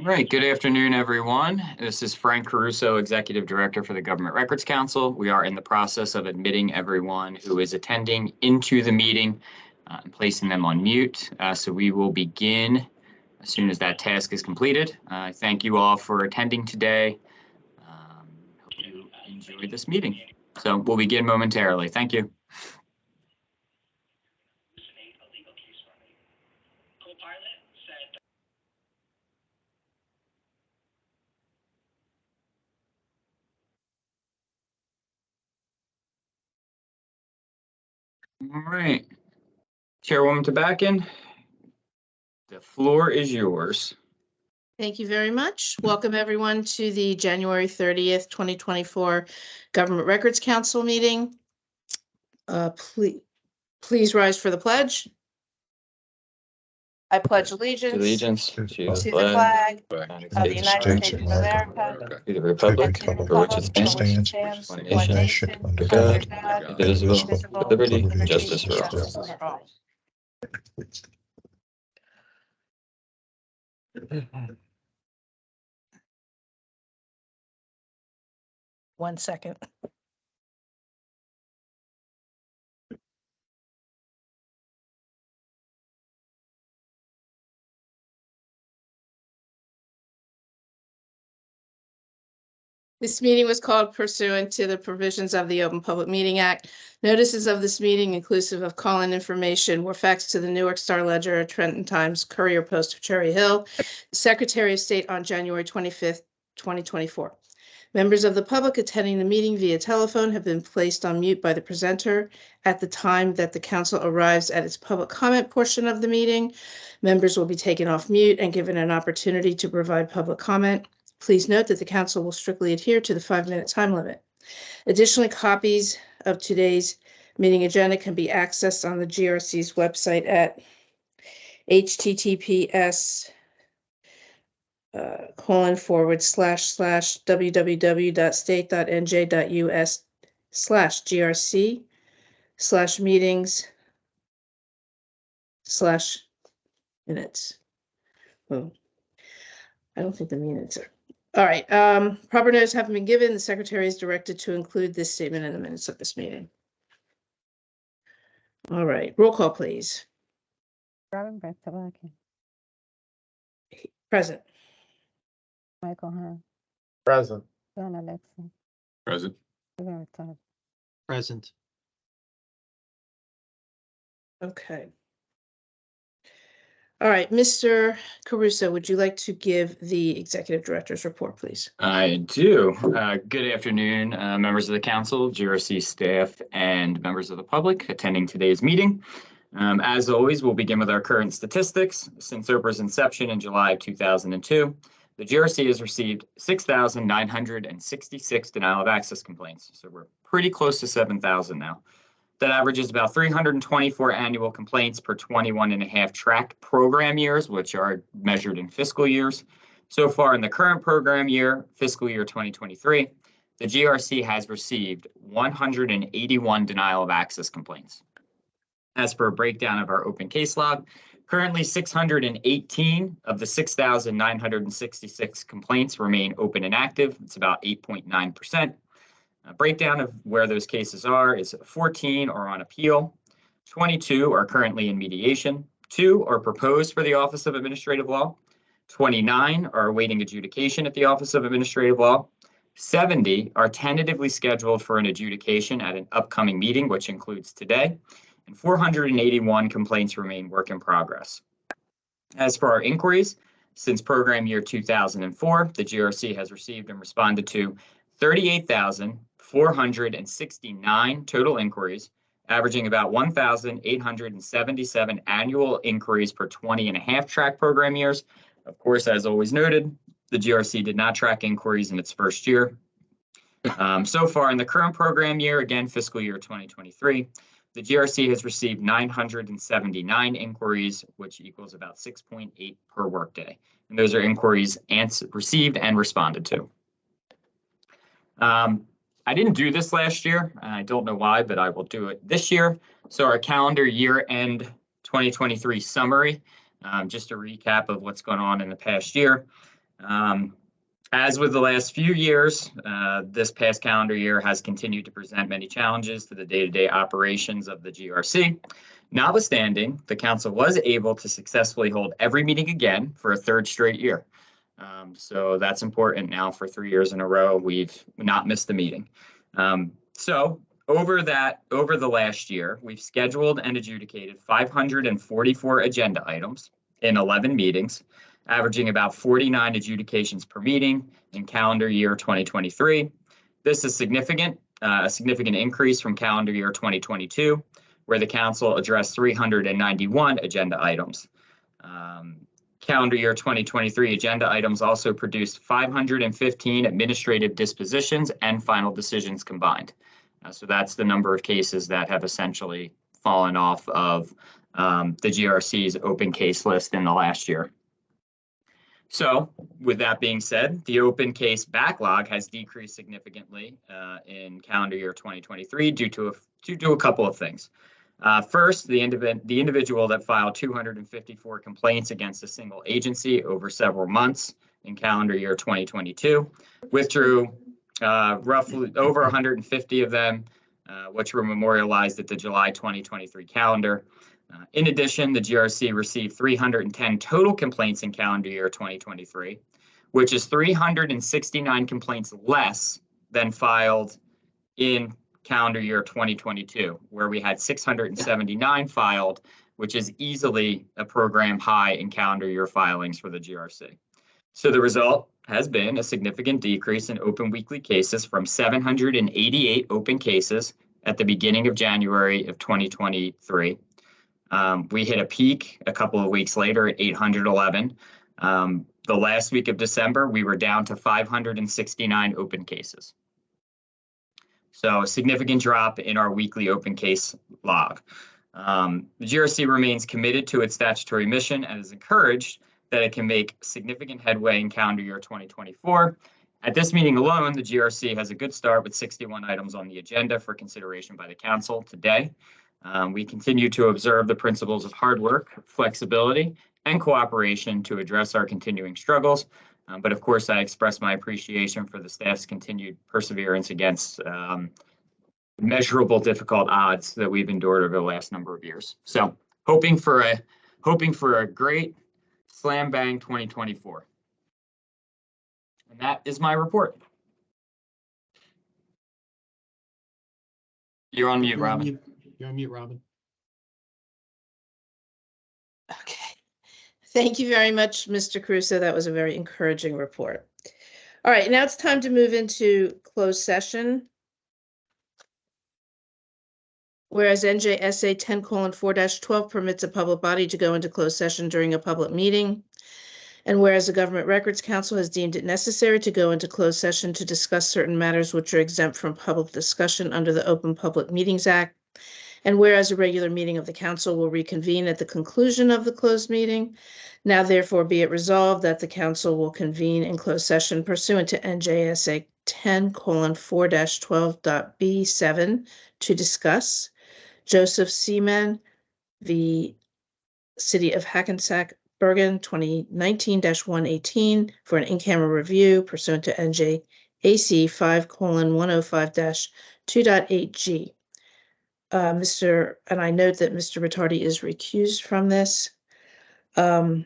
All right, good afternoon, everyone. This is Frank Caruso, Executive Director for the Government Records Council. We are in the process of admitting everyone who is attending into the meeting and placing them on mute. So we will begin as soon as that task is completed. I thank you all for attending today. Hope you enjoyed this meeting. So we'll begin momentarily. Thank you. All right. Chairwoman Tabackin, the floor is yours. Thank you very much. Welcome, everyone, to the January 30th, 2024 Government Records Council meeting. Please rise for the pledge. I pledge allegiance To to the flag of the United States of America, to the republic for which it stands, one nation, under God, indivisible, with liberty and justice for all. One second. This meeting was called pursuant to the provisions of the Open Public Meeting Act. Notices of this meeting, inclusive of call-in information, were faxed to the Newark Star Ledger, Trenton Times, Courier Post of Cherry Hill, Secretary of State on January 25th, 2024. Members of the public attending the meeting via telephone have been placed on mute by the presenter at the time that the council arrives at its public comment portion of the meeting. Members will be taken off mute and given an opportunity to provide public comment. Please note that the council will strictly adhere to the 5-minute time limit. Additionally, copies of today's meeting agenda can be accessed on the GRC's website at https://www.state.nj.us/GRC/minutes. Oh, I don't think the minutes are. All right, proper notice having been given, the secretary is directed to include this statement in the minutes of this meeting. All right, roll call, please. Robin Brett Tabackin. Present. Michael Hahn. Present. John Alexi. Present. Stephen Ricardo. Present. Okay. All right, Mr. Caruso, would you like to give the executive director's report, please? I do. Good afternoon, members of the council, GRC staff, and members of the public attending today's meeting. As always, we'll begin with our current statistics. Since OPRA's inception in July of 2002, the GRC has received 6,966 denial of access complaints. So we're pretty close to 7,000 now. That averages about 324 annual complaints per 21.5 tracked program years, which are measured in fiscal years. So far in the current program year, fiscal year 2023, the GRC has received 181 denial of access complaints. As per a breakdown of our open case log, currently 618 of the 6,966 complaints remain open and active. It's about 8.9%. A breakdown of where those cases are is 14 are on appeal, 22 are currently in mediation, 2 are proposed for the Office of Administrative Law, 29 are awaiting adjudication at the Office of Administrative Law, 70 are tentatively scheduled for an adjudication at an upcoming meeting, which includes today, and 481 complaints remain work in progress. As for our inquiries, since program year 2004, the GRC has received and responded to 38,469 total inquiries, averaging about 1,877 annual inquiries per 20.5 track program years. Of course, as always noted, the GRC did not track inquiries in its first year. So far in the current program year, again, fiscal year 2023, the GRC has received 979 inquiries, which equals about 6.8 per workday. And those are inquiries received and responded to. I didn't do this last year, and I don't know why, but I will do it this year. So our calendar year-end 2023 summary, just a recap of what's going on in the past year. As with the last few years, this past calendar year has continued to present many challenges to the day-to-day operations of the GRC. Notwithstanding, the council was able to successfully hold every meeting again for a third straight year. So that's important now. For 3 years in a row, we've not missed a meeting. So over the last year, we've scheduled and adjudicated 544 agenda items in 11 meetings, averaging about 49 adjudications per meeting in calendar year 2023. This is a significant increase from calendar year 2022, where the council addressed 391 agenda items. Calendar year 2023 agenda items also produced 515 administrative dispositions and final decisions combined. So that's the number of cases that have essentially fallen off of the GRC's open case list in the last year. So with that being said, the open case backlog has decreased significantly in calendar year 2023 due to a couple of things. First, the individual that filed 254 complaints against a single agency over several months in calendar year 2022 withdrew roughly over 150 of them, which were memorialized at the July 2023 calendar. In addition, the GRC received 310 total complaints in calendar year 2023, which is 369 complaints less than filed in calendar year 2022, where we had 679 filed, which is easily a program high in calendar year filings for the GRC. So the result has been a significant decrease in open weekly cases from 788 open cases at the beginning of January of 2023. We hit a peak a couple of weeks later at 811. The last week of December, we were down to 569 open cases. So a significant drop in our weekly open case log. The GRC remains committed to its statutory mission and is encouraged that it can make significant headway in calendar year 2024. At this meeting alone, the GRC has a good start with 61 items on the agenda for consideration by the council today. We continue to observe the principles of hard work, flexibility, and cooperation to address our continuing struggles. But of course, I express my appreciation for the staff's continued perseverance against measurable difficult odds that we've endured over the last number of years. So hoping for a great slam bang 2024. And that is my report. You're on mute, Robin. You're on mute, Robin. Okay. Thank you very much, Mr. Caruso. That was a very encouraging report. All right, now it's time to move into closed session. Whereas NJSA 10:4-12 permits a public body to go into closed session during a public meeting. And whereas the Government Records Council has deemed it necessary to go into closed session to discuss certain matters which are exempt from public discussion under the Open Public Meetings Act. And whereas a regular meeting of the council will reconvene at the conclusion of the closed meeting, now therefore be it resolved that the council will convene in closed session pursuant to NJSA 10:4-12.b7 to discuss Joseph Seaman v. City of Hackensack, Bergen, 2019-118 for an in-camera review pursuant to NJAC 5:105-2.8G. And I note that Mr. Ritardi is recused from this. Be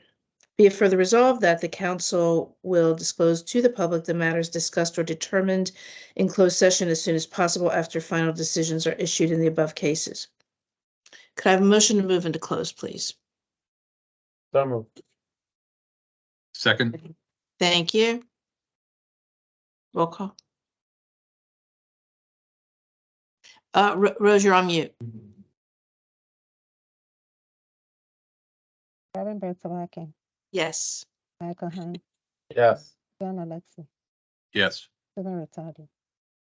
it further resolved that the council will disclose to the public the matters discussed or determined in closed session as soon as possible after final decisions are issued in the above cases. Could I have a motion to move into close, please? So moved. Second. Thank you. Roll call. Rose, you're on mute. Robin Bertolacki, Yes. Michael Hahn, Yes. John Alexi, Yes. Susan Ritardi.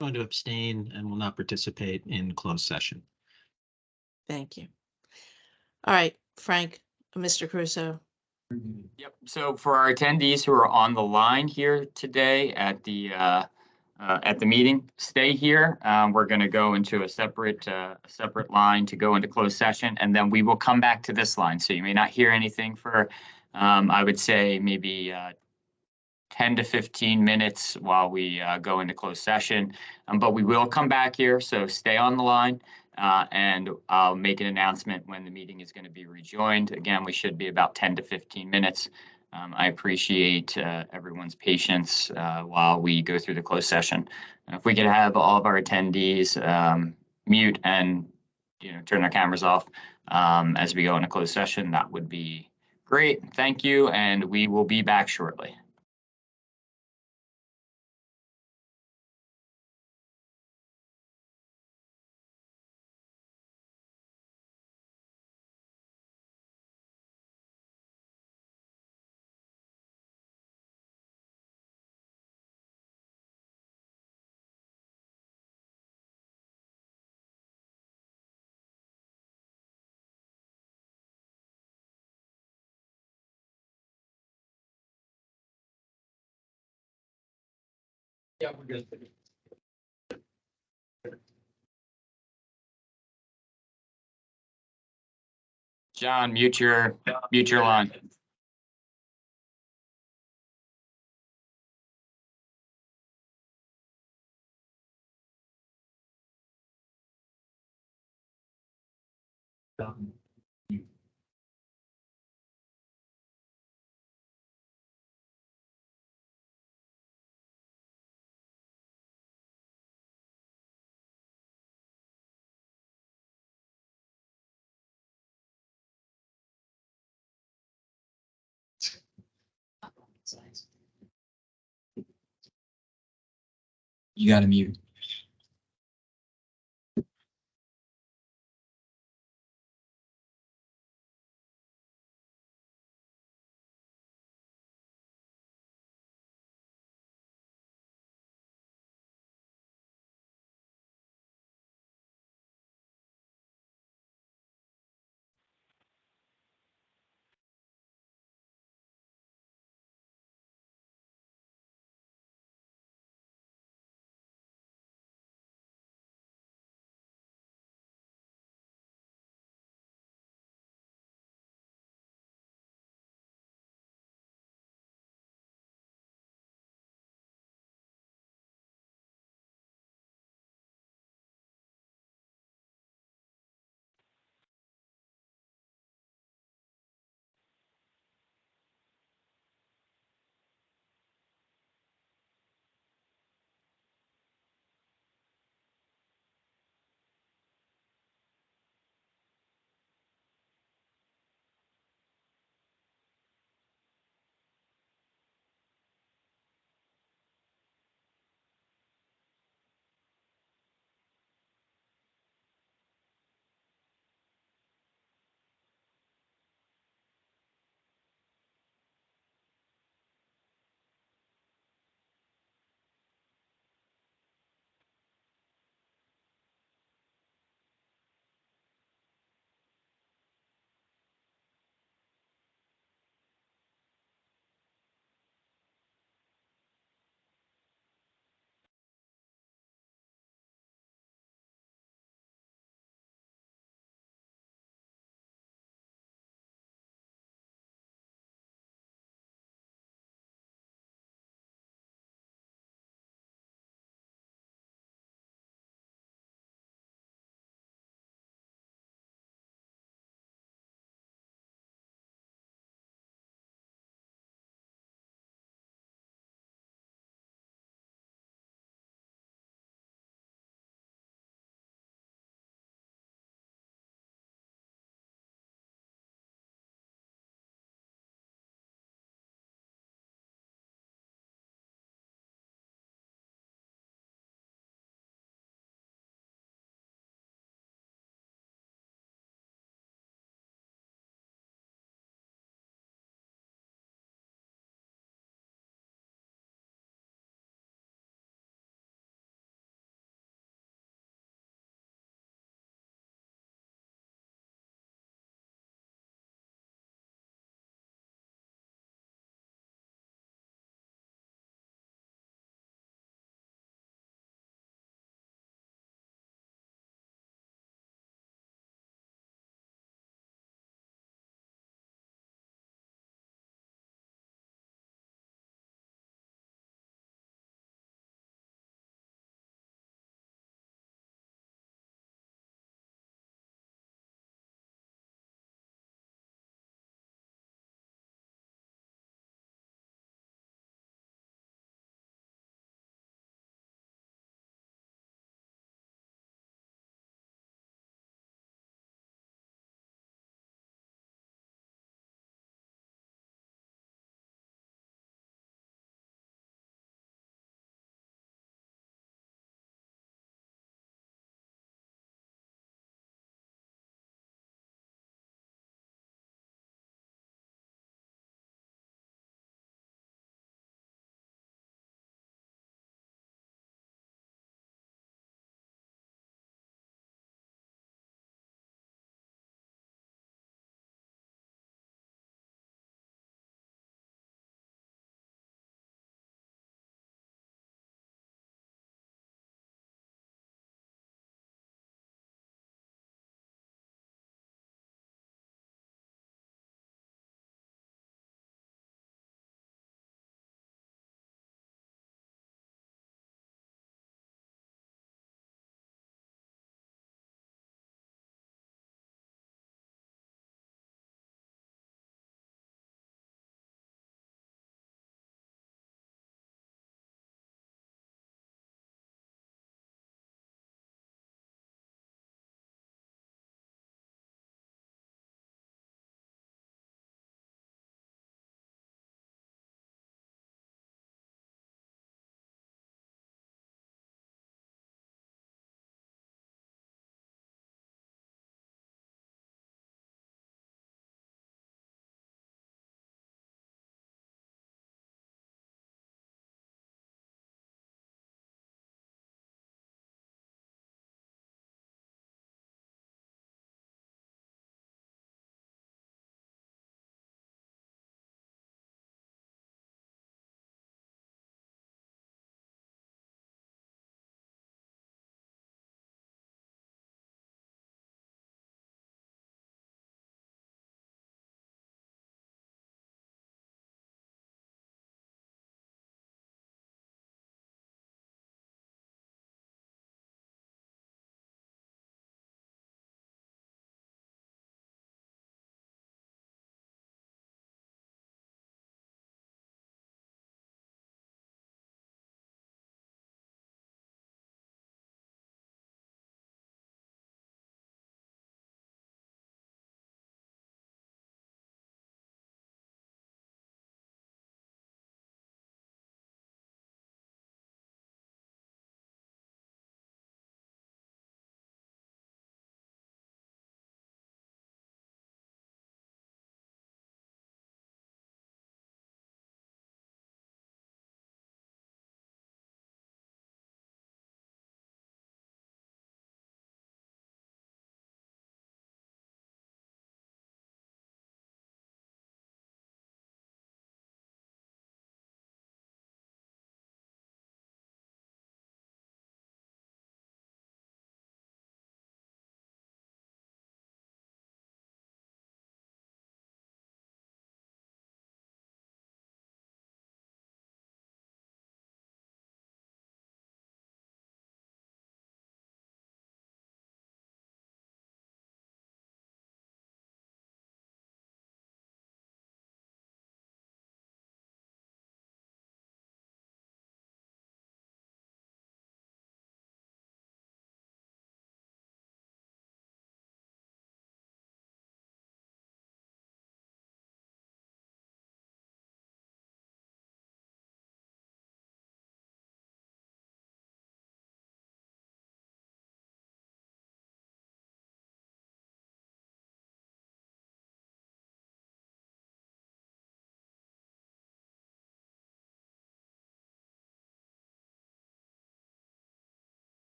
Going to abstain and will not participate in closed session. Thank you. All right, Frank, Mr. Caruso. Yep. So for our attendees who are on the line here today at the meeting, stay here. We're going to go into a separate line to go into closed session, and then we will come back to this line. So you may not hear anything for, I would say, maybe 10 to 15 minutes while we go into closed session. But we will come back here, so stay on the line. And I'll make an announcement when the meeting is going to be rejoined. Again, we should be about 10 to 15 minutes. I appreciate everyone's patience while we go through the closed session. If we could have all of our attendees mute and turn their cameras off as we go into closed session, that would be great. Thank you, and we will be back shortly. Yeah, we're good. John, mute your line. You got to mute.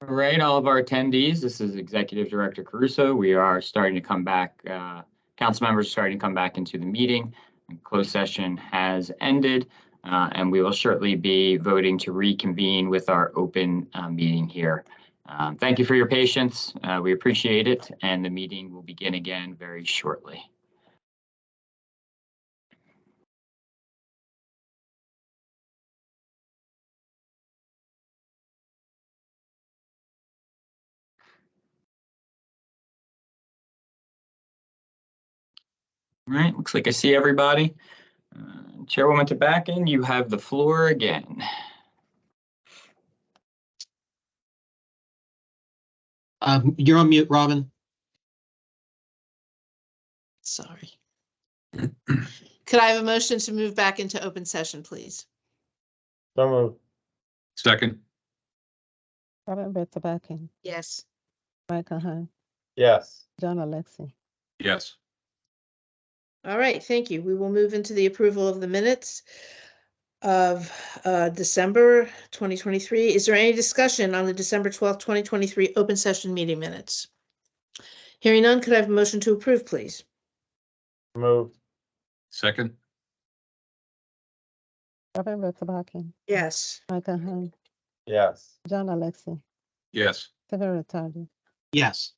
All right, all of our attendees, this is Executive Director Caruso. We are starting to come back, council members are starting to come back into the meeting. Closed session has ended, and we will shortly be voting to reconvene with our open meeting here. Thank you for your patience. We appreciate it, and the meeting will begin again very shortly. All right, looks like I see everybody. Chairwoman Tabakin, you have the floor again. You're on mute, Robin. Sorry. Could I have a motion to move back into open session, please? So moved. Second. Robin Brett-Tabaki, Yes. Michael Hahn, Yes. John Alexi. Yes. All right, thank you. We will move into the approval of the minutes of December 2023. Is there any discussion on the December 12th, 2023 open session meeting minutes? Hearing none, could I have a motion to approve, please? Moved. Second. Robin Brett-Tabaki, Yes. Michael Hahn, Yes. John Alexi, Yes. Stephen Riccardi. Yes.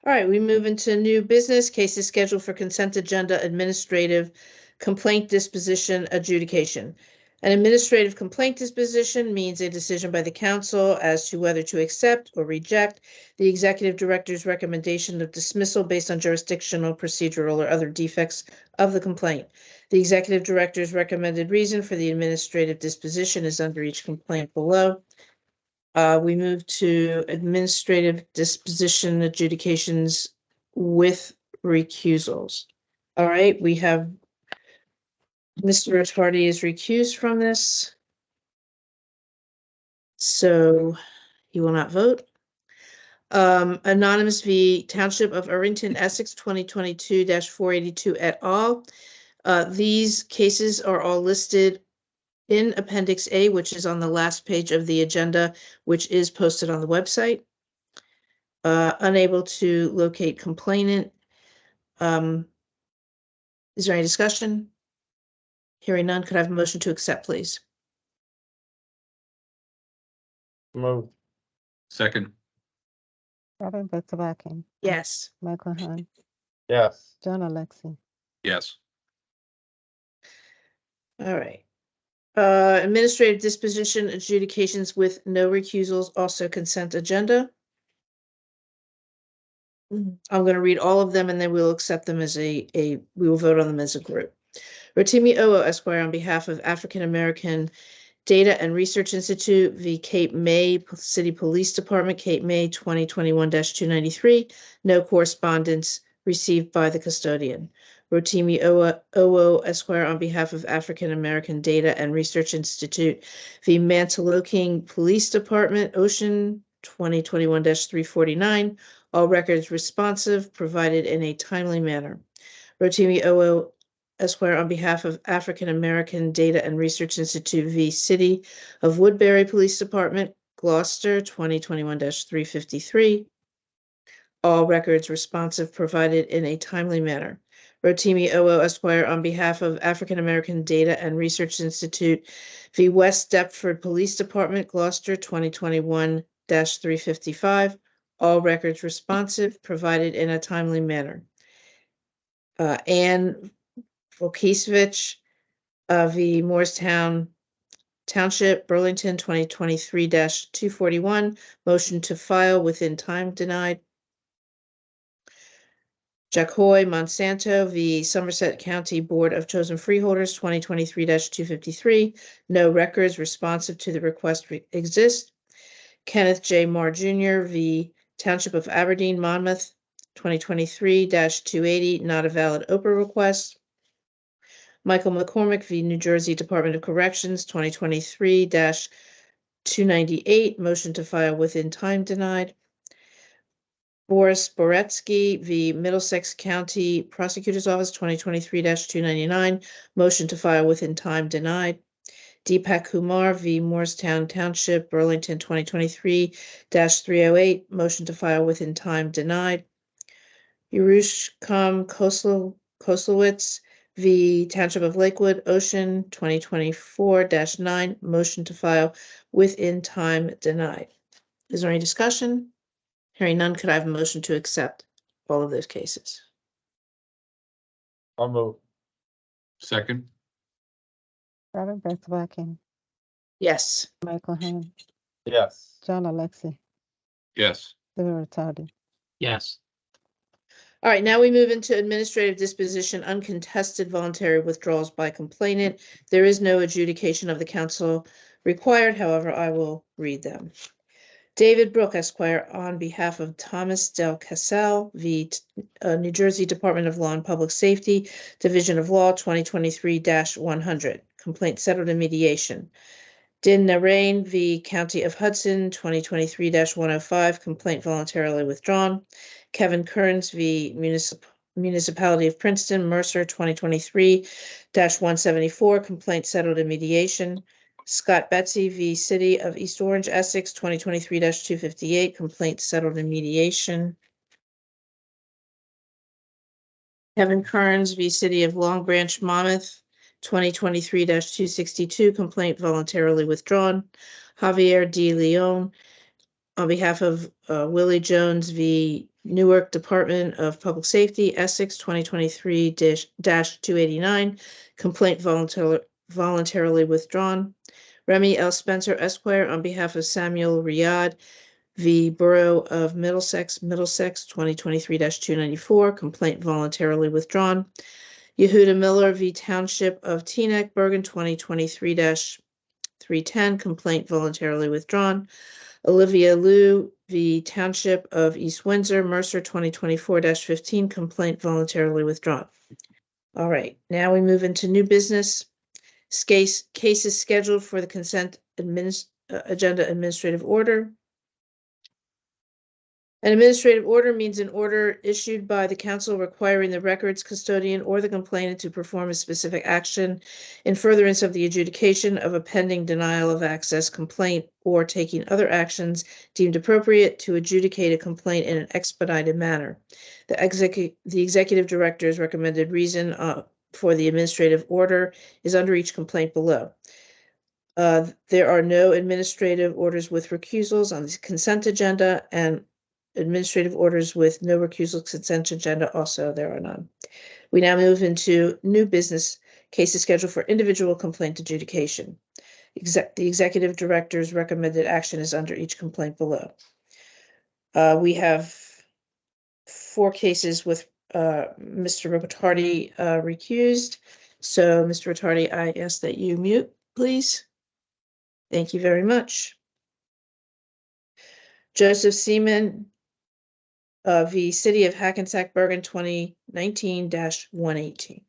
All right, we move into new business cases scheduled for consent agenda administrative complaint disposition adjudication. An administrative complaint disposition means a decision by the council as to whether to accept or reject the executive director's recommendation of dismissal based on jurisdictional, procedural, or other defects of the complaint. The executive director's recommended reason for the administrative disposition is under each complaint below. We move to administrative disposition adjudications with recusals. All right, we have Mr. Riccardi is recused from this, so he will not vote. Anonymous v. Township of Irvington, Essex, 2022-482 et al. These cases are all listed in Appendix A, which is on the last page of the agenda, which is posted on the website. Unable to locate complainant. Is there any discussion? Hearing none, could I have a motion to accept, please? Moved. Second. Robin Brett-Tabaki, Yes. Michael Hahn, Yes. John Alexi. Yes. All right. Administrative disposition adjudications with no recusals, also consent agenda. I'm going to read all of them and then we'll accept them as we will vote on them as a group. Rotimi Owo Esquire on behalf of African American Data and Research Institute v. Cape May City Police Department, Cape May 2021-293. No correspondence received by the custodian. Rotimi Owo Esquire on behalf of African American Data and Research Institute v. Mantoloking Police Department, Ocean 2021-349. All records responsive, provided in a timely manner. Rotimi Owo Esquire on behalf of African American Data and Research Institute v. City of Woodbury Police Department, Gloucester 2021-353. All records responsive, provided in a timely manner. Rotimi Owo Esquire on behalf of African American Data and Research Institute v. West Deptford Police Department, Gloucester 2021-355. All records responsive, provided in a timely manner. Ann Volkiewicz v. Morristown Township, Burlington 2023-241. Motion to file within time denied. Jack Hoy Monsanto v. Somerset County Board of Chosen Freeholders 2023-253. No records responsive to the request exist. Kenneth J. Marr Jr. v. Township of Aberdeen, Monmouth 2023-280. Not a valid Oprah request. Michael McCormick v. New Jersey Department of Corrections 2023-298. Motion to file within time denied. Boris Boretsky v. Middlesex County Prosecutor's Office 2023-299. Motion to file within time denied. Deepak Kumar v. Morristown Township, Burlington, 2023-308. Motion to file within time denied. Yerushkam Koslowitz v. Township of Lakewood, Ocean, 2024-9. Motion to file within time denied. Is there any discussion? Hearing none, could I have a motion to accept all of those cases? I'll move. Second. Robert Betzbacken, Yes. Michael Hahn, Yes. John Alexi, Yes. Stephen Ratati. yes, All right, now we move into administrative disposition, uncontested voluntary withdrawals by complainant. There is no adjudication of the council required. However, I will read them. David Brook Esquire, on behalf of Thomas Del Cassell v. New Jersey Department of Law and Public Safety, Division of Law, 2023-100. Complaint settled in mediation. Din Narain v. County of Hudson, 2023-105. Complaint voluntarily withdrawn. Kevin Kearns v. Municipality of Princeton, Mercer, 2023-174. Complaint settled in mediation. Scott Betsy v. City of East Orange, Essex, 2023-258. Complaint settled in mediation. Kevin Kearns v. City of Long Branch, Monmouth, 2023-262. Complaint voluntarily withdrawn. Javier D. Leon, on behalf of Willie Jones v. Newark Department of Public Safety, Essex, 2023-289. Complaint voluntarily withdrawn. Remy L. Spencer Esquire, on behalf of Samuel Riyad v. Borough of Middlesex, 2023-294. Complaint voluntarily withdrawn. Yehuda Miller v. Township of Teaneck, Bergen, 2023-310. Complaint voluntarily withdrawn. Olivia Liu v. Township of East Windsor, Mercer, 2024-15. Complaint voluntarily withdrawn. All right, now we move into new business. Cases scheduled for the consent agenda administrative order. An administrative order means an order issued by the council requiring the records custodian or the complainant to perform a specific action in furtherance of the adjudication of a pending denial of access complaint or taking other actions deemed appropriate to adjudicate a complaint in an expedited manner. The executive director's recommended reason for the administrative order is under each complaint below. There are no administrative orders with recusals on the consent agenda, and administrative orders with no recusal consent agenda also there are none. We now move into new business cases scheduled for individual complaint adjudication. The executive director's recommended action is under each complaint below. We have 4 cases with Mr. Riccardi recused. So, Mr. Riccardi, I ask that you mute, please. Thank you very much. Joseph Seaman v. City of Hackensack, Bergen, 2019-118.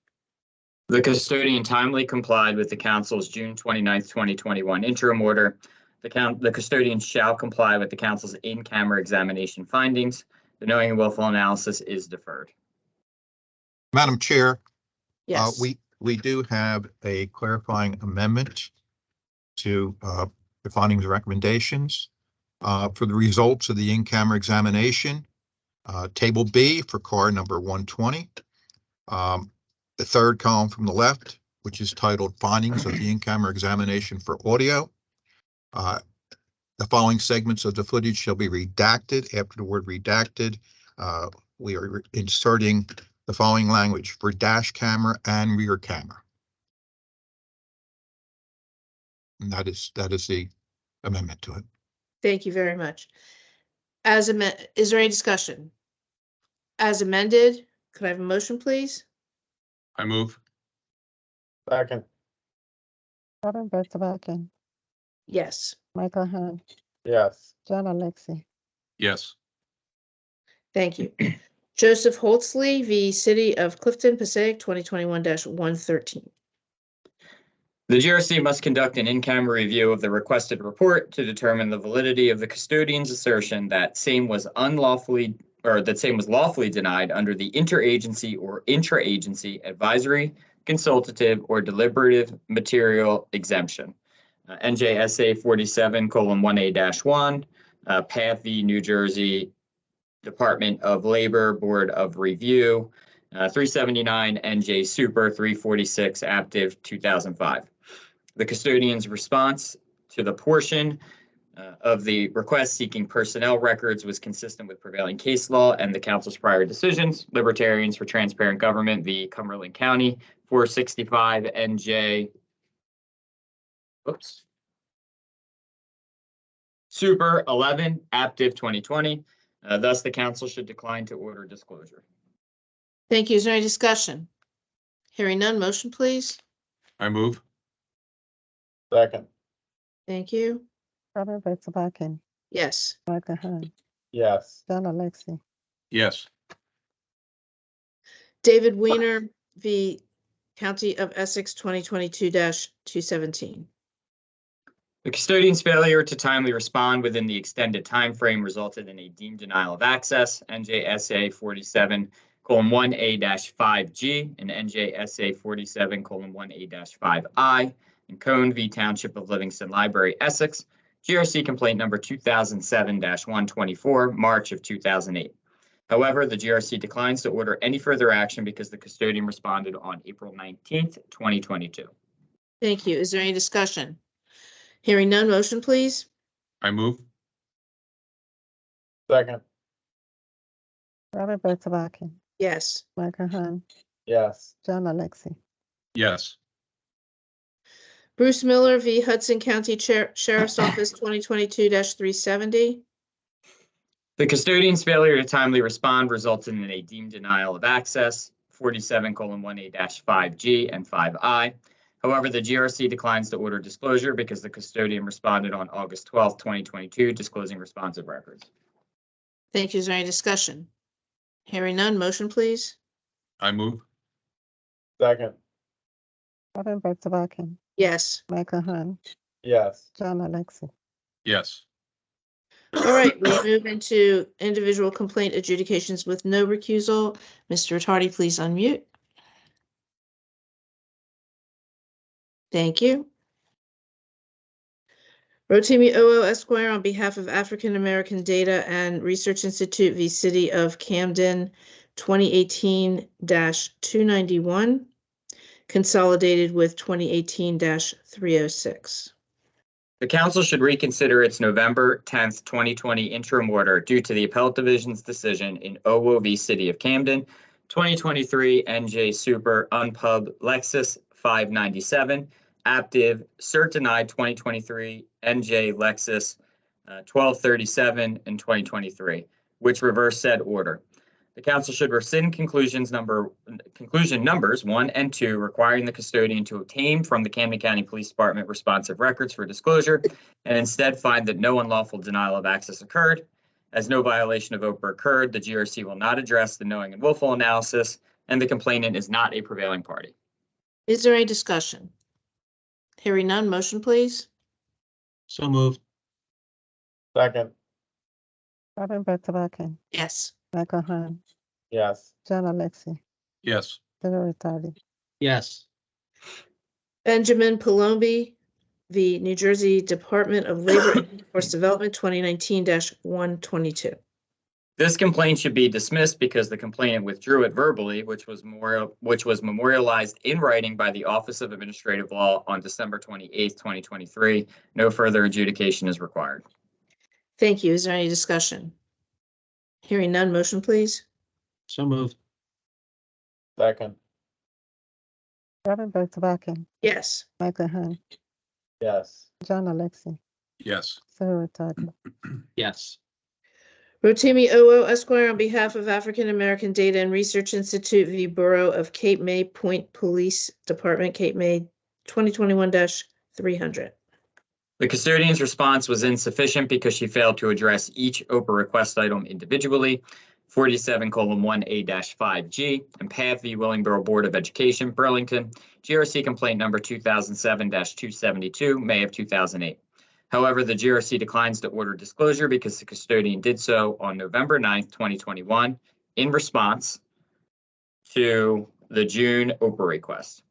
The custodian timely complied with the council's June 29th, 2021 interim order. The custodian shall comply with the council's in-camera examination findings. The knowing and willful analysis is deferred. Madam Chair, Yes. we do have a clarifying amendment to the findings and recommendations for the results of the in-camera examination. Table B for car number 120. The third column from the left, which is titled Findings of the In-Camera Examination for Audio. The following segments of the footage shall be redacted. After the word redacted, we are inserting the following language for dash camera and rear camera. And that is the amendment to it. Thank you very much. Is there any discussion? As amended, could I have a motion, please? I move. Second. Robert Betzbacken, Yes. Michael Hahn, Yes. John Alexi, Yes. Thank you. Joseph Holtzley v. City of Clifton, Passaic, 2021-113. The GRC must conduct an in-camera review of the requested report to determine the validity of the custodian's assertion that same was lawfully denied under the interagency or intra-agency advisory, consultative, or deliberative material exemption NJSA 47:1A-1, PATH v. New Jersey Department of Labor Board of Review, 379 NJ Super 346 Active 2005. The custodian's response to the portion of the request seeking personnel records was consistent with prevailing case law and the council's prior decisions. Libertarians for Transparent Government v. Cumberland County, 465 NJ. Oops. Super 11 Active 2020. Thus, the council should decline to order disclosure. Thank you. Is there any discussion? Hearing none, motion please. I move. Second. Thank you. Robert Betzabakin, Yes. Michael Hahn, Yes. John Alexi, Yes. David Weiner v. County of Essex 2022-217. The custodian's failure to timely respond within the extended time frame resulted in a deemed denial of access, NJSA 47:1A-5G and NJSA 47:1A-5I, in Cone v. Township of Livingston Library, Essex, GRC complaint number 2007-124, March of 2008. However, the GRC declines to order any further action because the custodian responded on April 19th, 2022. Thank you. Is there any discussion? Hearing none, motion please. I move. Second. Robert Betzabakin, Yes. Michael Hahn, Yes. John Alexi, Yes. Bruce Miller v. Hudson County Sheriff's Office 2022-370. The custodian's failure to timely respond resulted in a deemed denial of access, 47:1A-5G and 5I. However, the GRC declines to order disclosure because the custodian responded on August 12th, 2022, disclosing responsive records. Thank you. Is there any discussion? Hearing none, motion please. I move. Second. Robert Betzabakin, Yes. Michael Hahn, Yes. John Alexi, Yes. All right, we move into individual complaint adjudications with no recusal. Mr. Tardy, please unmute. Thank you. Rotimi OO Esquire on behalf of African American Data and Research Institute v. City of Camden 2018-291, consolidated with 2018-306. The council should reconsider its November 10th, 2020 interim order due to the appellate division's decision in OWO v. City of Camden, 2023 NJ Super Unpub Lexus 597, Active Cert Denied 2023 NJ Lexus 1237 in 2023, which reverse said order. The council should rescind conclusion numbers 1 and 2, requiring the custodian to obtain from the Camden County Police Department responsive records for disclosure, and instead find that no unlawful denial of access occurred. As no violation of OPRA occurred, the GRC will not address the knowing and willful analysis, and the complainant is not a prevailing party. Is there any discussion? Hearing none, motion please. So moved. Second. Robert Betzabakin, Yes. Michael Hahn, Yes. John Alexi, Yes. Robert Tardy, Yes. Benjamin Palombi v. New Jersey Department of Labor and Workforce Development 2019-122. This complaint should be dismissed because the complainant withdrew it verbally, which was memorialized in writing by the Office of Administrative Law on December 28th, 2023. No further adjudication is required. Thank you. Is there any discussion? Hearing none, motion please. So moved. Second. Robert Betzabakin, Yes. Michael Hahn, Yes. John Alexi, Yes. Robert Tardy, Yes. Rotimi OO Esquire on behalf of African American Data and Research Institute v. Borough of Cape May Point Police Department, Cape May 2021-300. The custodian's response was insufficient because she failed to address each OPRA request item individually. 47:1A-5G and PATH v. Willingboro Board of Education, Burlington, GRC complaint number 2007-272, May of 2008. However, the GRC declines to order disclosure because the custodian did so on November 9th, 2021, in response to the June OPRA request.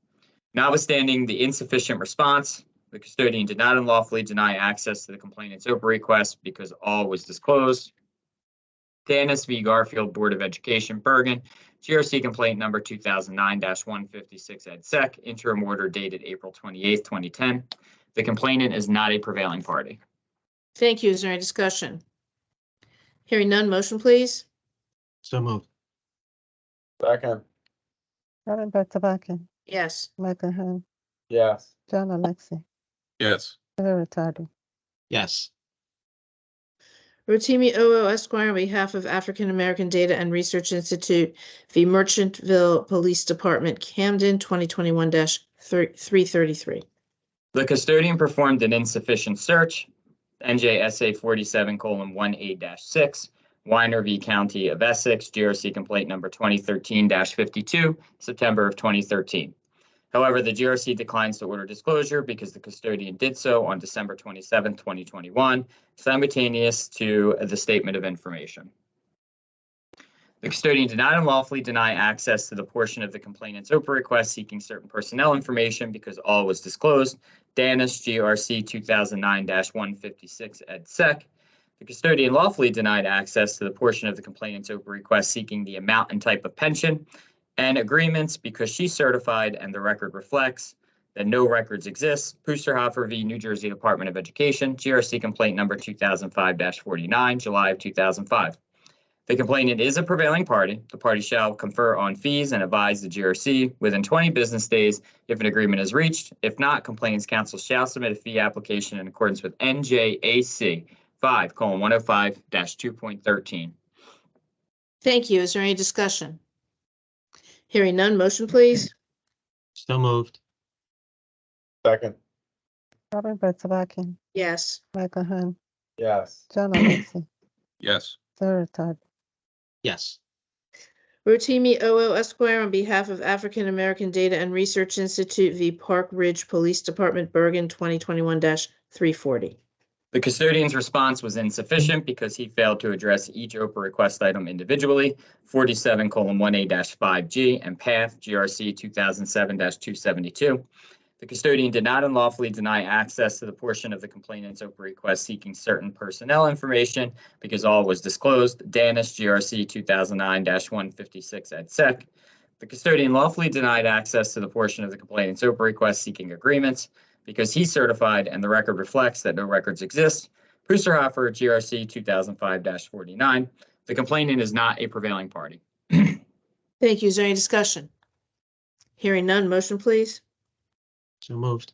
Notwithstanding the insufficient response, The custodian did not unlawfully deny access to the complainant's OPA request because all was disclosed. Dennis v. Garfield Board of Education, Bergen, GRC complaint number 2009-156 ed sec, interim order dated April 28th, 2010. The complainant is not a prevailing party. Thank you. Is there any discussion? Hearing none, motion please. So moved. Second. Robin Bozabakin, Yes. Michael Hahn, Yes. John Alexi, yes, Sarah Todd. Yes. Rotimi OO Esquire on behalf of African American Data and Research Institute v. Merchantville Police Department, Camden, 2021-333. The custodian performed an insufficient search, NJSA 47:1A-6, Weiner v. County of Essex, GRC complaint number 2013-52, September of 2013. However, the GRC declines to order disclosure because the custodian did so on December 27, 2021, simultaneous to the statement of information. The custodian did not unlawfully deny access to the portion of the complainant's OPA request seeking certain personnel information because all was disclosed. Danis, GRC 2009-156 ed sec. The custodian lawfully denied access to the portion of the complainant's OPA request seeking the amount and type of pension and agreements because she certified and the record reflects that no records exist. Pusterhofer v. New Jersey Department of Education, GRC complaint number 2005-49, July of 2005. The complainant is a prevailing party. The party shall confer on fees and advise the GRC within 20 business days if an agreement is reached. If not, complainant's counsel shall submit a fee application in accordance with NJAC 5:105-2.13. Thank you. Is there any discussion? Hearing none, motion please. So moved. Second. Robin Bozabakin, Yes. Michael Hahn, Yes. John Alexi, yes, Sarah Todd. Yes. Rotimi OO Esquire on behalf of African American Data and Research Institute v. Park Ridge Police Department, Bergen, 2021-340. The custodian's response was insufficient because he failed to address each OPA request item individually, 47:1A-5G and PATH, GRC 2007-272. The custodian did not unlawfully deny access to the portion of the complainant's OPA request seeking certain personnel information because all was disclosed. Danis, GRC 2009-156 ed sec. The custodian lawfully denied access to the portion of the complainant's OPA request seeking agreements because he certified and the record reflects that no records exist. Pusterhofer, GRC 2005-49. The complainant is not a prevailing party. Thank you. Is there any discussion? Hearing none, motion please. So moved.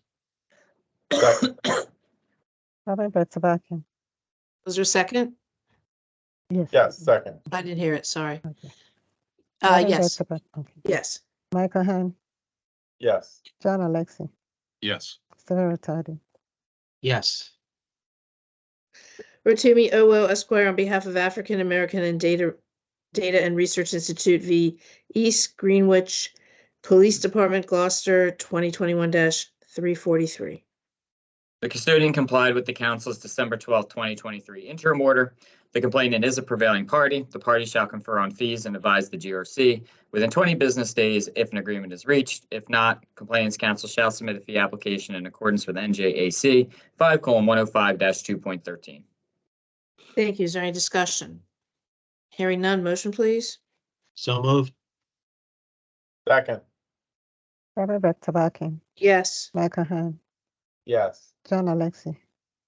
Second. Robin Bozabakin. Was there a second? Yes. Yes. Second. I didn't hear it, sorry. Okay. Robin Yes, Bozabakin, okay. yes. Michael Hahn, Yes. John Alexi, yes, Sarah Todd. Yes. Rotimi OO Esquire on behalf of African American and Data and Research Institute v. East Greenwich Police Department, Gloucester, 2021-343. The custodian complied with the council's December 12, 2023 interim order. The complainant is a prevailing party. The party shall confer on fees and advise the GRC within 20 business days if an agreement is reached. If not, complainant's counsel shall submit a fee application in accordance with NJAC 5:105-2.13. Thank you. Is there any discussion? Hearing none, motion please. So moved. Second. Robin Bozabakin, Yes. Michael Hahn, Yes. John Alexi,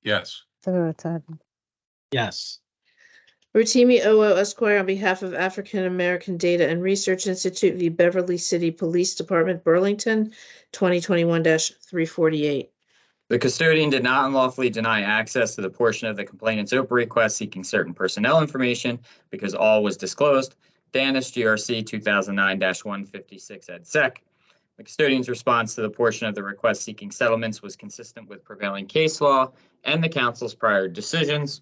yes, Sarah Todd. Yes. Rotimi OO Esquire on behalf of African American Data and Research Institute v. Beverly City Police Department, Burlington, 2021-348. The custodian did not unlawfully deny access to the portion of the complainant's OPA request seeking certain personnel information because all was disclosed. Danis, GRC 2009-156 ed sec. The custodian's response to the portion of the request seeking settlements was consistent with prevailing case law and the council's prior decisions.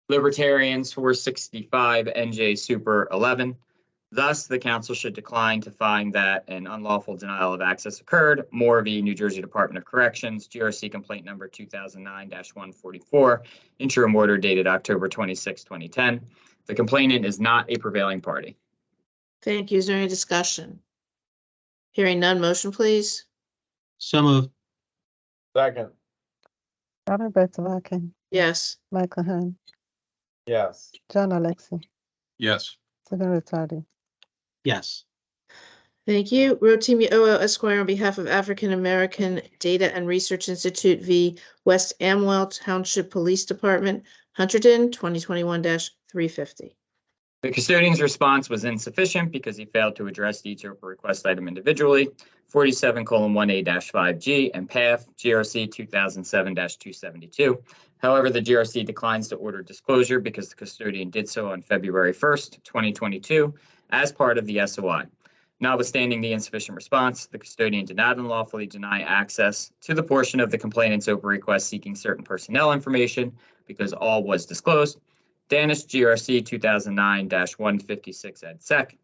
Libertarians 465 NJ Super 11. Thus, the council should decline to find that an unlawful denial of access occurred. Moore v. New Jersey Department of Corrections, GRC complaint number 2009-144, interim order dated October 26, 2010. The complainant is not a prevailing party. Thank you. Is there any discussion? Hearing none, motion please. So moved. Second. Robert Betavakin, Yes. Michael Hahn, Yes. John Alexi, Yes. Stephen Ritadi. Yes. Thank you. Rotimi OL Esquire on behalf of African American Data and Research Institute v. West Amwell Township Police Department, Hunterdon, 2021-350. The custodian's response was insufficient because he failed to address each OPA request item individually. 47:1A-5G and PAF GRC 2007-272. However, the GRC declines to order disclosure because the custodian did so on February 1st, 2022, as part of the SOI. Notwithstanding the insufficient response, the custodian did not unlawfully deny access to the portion of the complainant's OPA request seeking certain personnel information because all was disclosed. Danish GRC 2009-156 ed sec.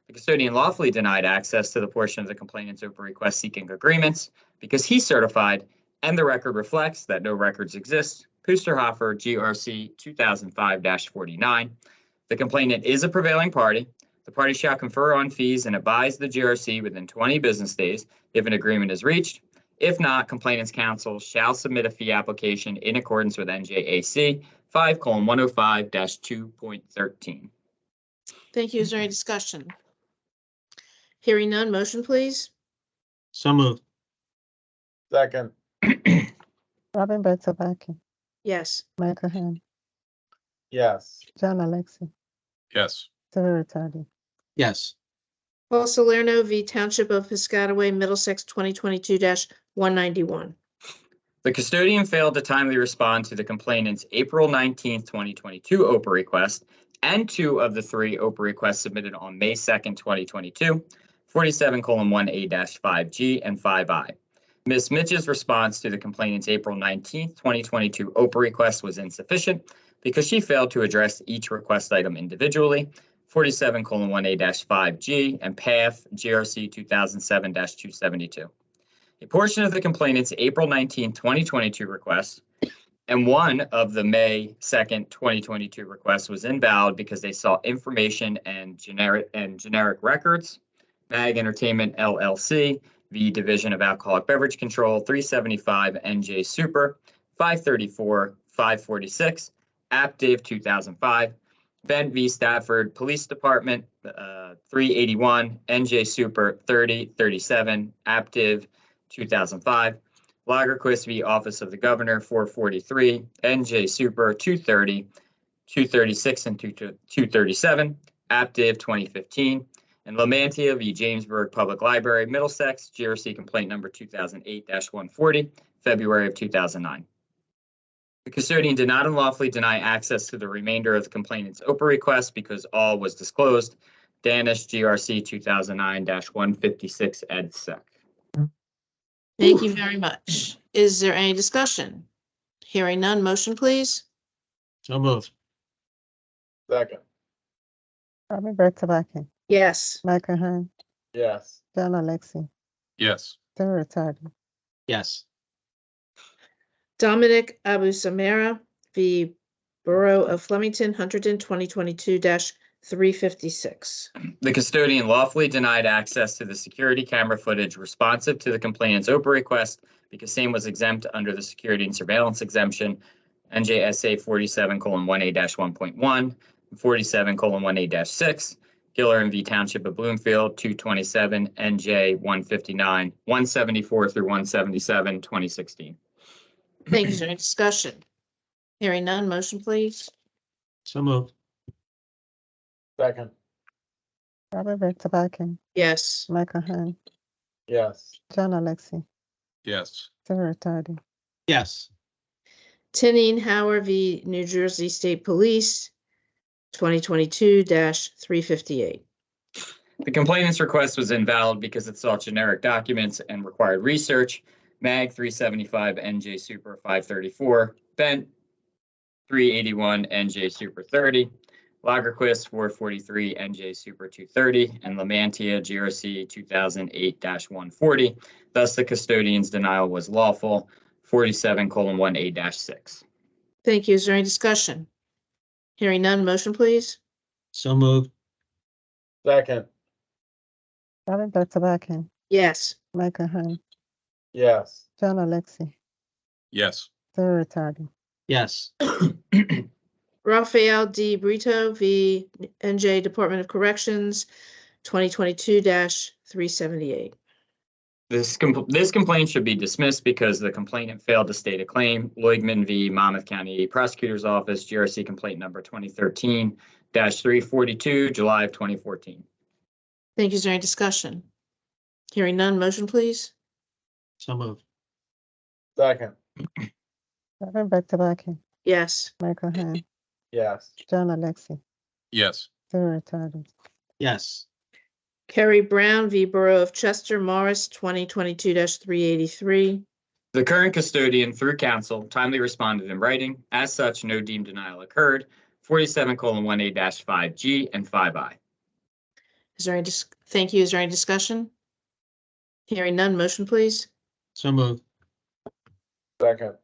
The custodian lawfully denied access to the portion of the complainant's OPA request seeking agreements because he certified, and the record reflects that no records exist. Pusterhofer GRC 2005-49. The complainant is a prevailing party. The party shall confer on fees and advise the GRC within 20 business days if an agreement is reached. If not, complainant's counsel shall submit a fee application in accordance with NJAC 5:105-2.13. Thank you. Is there any discussion? Hearing none, motion please. So moved. Second. Robert Betavakin, Yes. Michael Hahn, Yes. John Alexi, Yes. Stephen Ritadi. Yes. Paul Salerno v. Township of Piscataway, Middlesex, 2022-191. The custodian failed to timely respond to the complainant's April 19th, 2022 OPA request and two of the three OPA requests submitted on May 2nd, 2022, 47:1A-5G and 5I. Ms. Mitch's response to the complainant's April 19th, 2022 OPA request was insufficient because she failed to address each request item individually. 47:1A-5G and PAF GRC 2007-272. A portion of the complainant's April 19, 2022 request and one of the May 2nd, 2022 requests was invalid because they saw information and generic records. MAG Entertainment LLC, v. Division of Alcoholic Beverage Control, 375 NJ Super, 534, 546, Aptiv 2005. Bent v. Stafford Police Department, 381 NJ Super 3037, Aptiv 2005. Lagerquist v. Office of the Governor, 443 NJ Super 230, 236 and 237, Aptiv 2015. And Lamantia v. Jamesburg Public Library, Middlesex, GRC complaint number 2008-140, February of 2009. The custodian did not unlawfully deny access to the remainder of the complainant's OPA request because all was disclosed. Danish GRC 2009-156 ed sec. Thank you very much. Is there any discussion? Hearing none, motion please. So moved. Second. Robert Betavakin, Yes. Michael Hahn, Yes. John Alexi, Yes. Stephen Ritadi. Yes. Dominic Abu-Samara v. Borough of Flemington, Hunterdon, 2022-356. The custodian lawfully denied access to the security camera footage responsive to the complainant's OPA request because same was exempt under the security and surveillance exemption, NJSA 47:1A-1.1, 47:1A-6, Giller v. Township of Bloomfield, 227, NJ 159, 174 through 177, 2016. Thank you. Is there any discussion? Hearing none, motion please. So moved. Second. Robert Betavakin, Yes. Michael Hahn, Yes. John Alexi, Yes. Stephen Ritadi. Yes. Tinine Howard v. New Jersey State Police, 2022-358. The complainant's request was invalid because it sought generic documents and required research. MAG 375 NJ Super 534, Bent 381 NJ Super 30, Lagerquist 443 NJ Super 230, and Lamantia GRC 2008-140. Thus, the custodian's denial was lawful. 47:1A-6. Thank you. Is there any discussion? Hearing none, motion please. So moved. Second. Robert Betavakin, Yes. Michael Hahn, Yes. John Alexi, Yes. Surratt, yes, Rafael D. Brito v. NJ Department of Corrections, 2022-378. This complaint should be dismissed because the complainant failed to state a claim. Leugman v. Monmouth County Prosecutor's Office, GRC complaint number 2013-342, July of 2014. Thank you. Is there any discussion? Hearing none, motion please. so moved, Second. Robert Batabaki, Yes. Michael Hahn, Yes. John Alexi, Yes. Surratt, yes, Kerry Brown v. Borough of Chester, Morris, 2022-383. The current custodian, through counsel, timely responded in writing. As such, no deemed denial occurred. 47:1A-5G and 5I. Is there any, thank you. Is there any discussion? Hearing none, motion please. so moved, Second.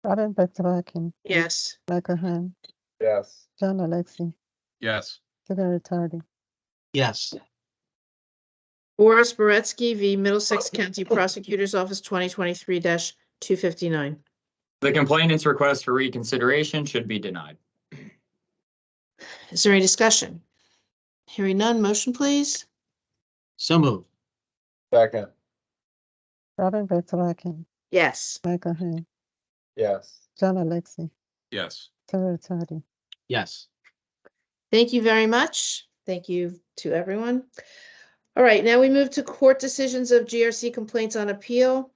Robert Batabaki, Yes. Michael Hahn, Yes. John Alexi, Yes. Surratt, yes, Boris Beretsky v. Middlesex County Prosecutor's Office, 2023-259. The complainant's request for reconsideration should be denied. Is there any discussion? Hearing none, motion please. so moved, Second. Robert Batabaki, Yes. Michael Hahn, Yes. John Alexi, Yes. Surratt, yes, Thank you very much. Thank you to everyone. All right, now we move to court decisions of GRC complaints on appeal.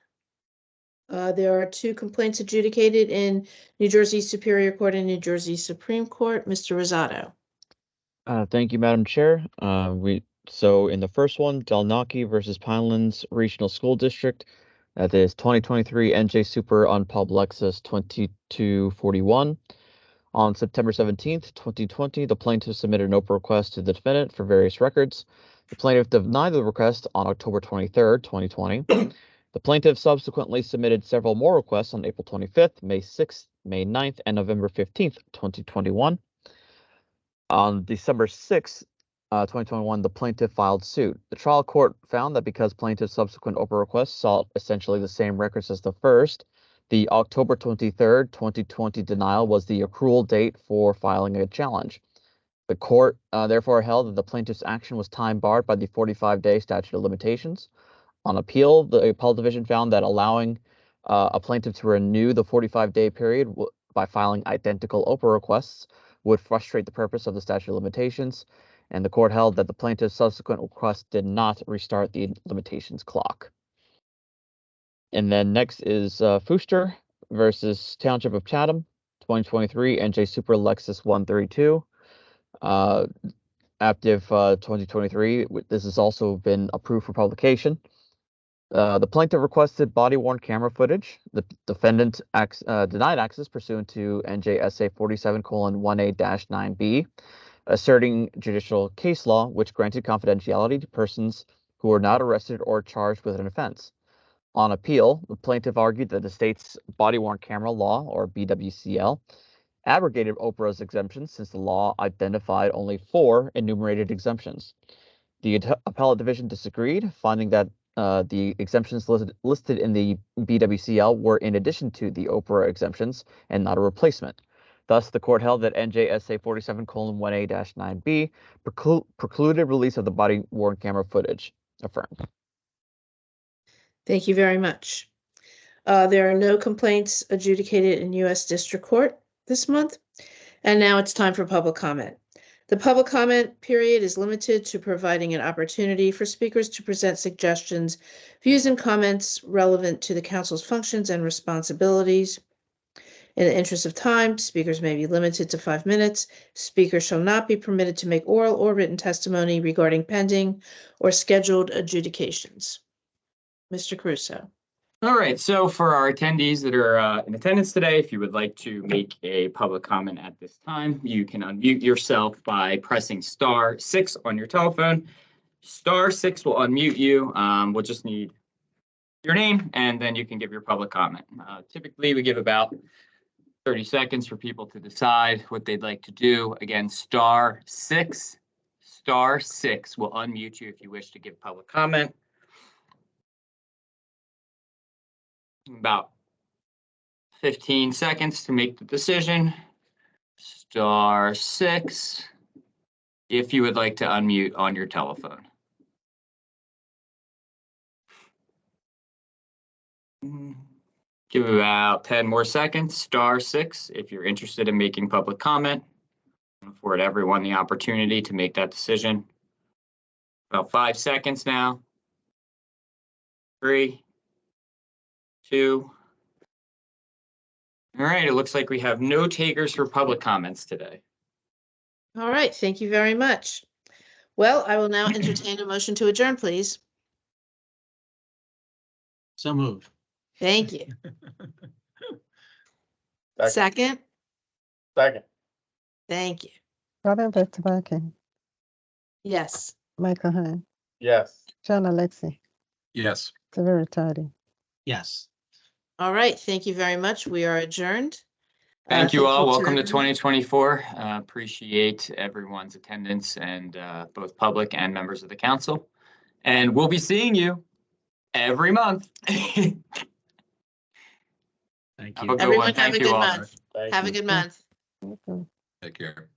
There are 2 complaints adjudicated in New Jersey Superior Court and New Jersey Supreme Court. Mr. Rosato. Thank you, Madam Chair. So in the first one, Dalnaki versus Pinelands Regional School District, that is 2023 NJ Super on Pub Lexus 2241. On September 17th, 2020, the plaintiff submitted an OPA request to the defendant for various records. The plaintiff denied the request on October 23rd, 2020. The plaintiff subsequently submitted several more requests on April 25th, May 6th, May 9th, and November 15th, 2021. On December 6th, 2021, the plaintiff filed suit. The trial court found that because plaintiff's subsequent OPA requests sought essentially the same records as the first, the October 23rd, 2020 denial was the accrual date for filing a challenge. The court therefore held that the plaintiff's action was time barred by the 45-day statute of limitations. On appeal, the appellate division found that allowing a plaintiff to renew the 45-day period by filing identical OPA requests would frustrate the purpose of the statute of limitations, and the court held that the plaintiff's subsequent request did not restart the limitations clock. And then next is Fuster versus Township of Chatham, 2023 NJ Super Lexus 132. Active 2023. This has also been approved for publication. The plaintiff requested body-worn camera footage. The defendant denied access pursuant to NJSA 47:1A-9B, asserting judicial case law, which granted confidentiality to persons who were not arrested or charged with an offense. On appeal, the plaintiff argued that the state's body-worn camera law, or BWCL, abrogated OPRA's exemptions since the law identified only 4 enumerated exemptions. The appellate division disagreed, finding that the exemptions listed in the BWCL were in addition to the OPRA exemptions and not a replacement. Thus, the court held that NJSA 47:1A-9B precluded release of the body-worn camera footage. Affirmed. Thank you very much. There are no complaints adjudicated in U.S. District Court this month. And now it's time for public comment. The public comment period is limited to providing an opportunity for speakers to present suggestions, views, and comments relevant to the council's functions and responsibilities. In the interest of time, speakers may be limited to 5 minutes. Speakers shall not be permitted to make oral or written testimony regarding pending or scheduled adjudications. Mr. Caruso. All right, so for our attendees that are in attendance today, if you would like to make a public comment at this time, you can unmute yourself by pressing *6 on your telephone. *6 will unmute you. We'll just need your name, and then you can give your public comment. Typically, we give about 30 seconds for people to decide what they'd like to do. Again, *6 will unmute you if you wish to give public comment. About 15 seconds to make the decision. *6 if you would like to unmute on your telephone. Give it about 10 more seconds. *6 if you're interested in making public comment. Afford everyone the opportunity to make that decision. About 5 seconds now. 3, 2. All right, it looks like we have no takers for public comments today. All right, thank you very much. Well, I will now entertain a motion to adjourn, please. So moved. Thank you. Second. Second, Second. thank you. Robin Vettelaki, Yes. Michael Hein, Yes. John Alexi, Yes. Severi Tardy. Yes. All right, thank you very much. We are adjourned. Thank you all. Welcome to everyone. 2024. Appreciate everyone's attendance and both public and members of the council. And we'll be seeing you every month. Thank Have you. a good Everyone one. have Thank a you good all. month. Thank Have a you. good month. Okay. Take care.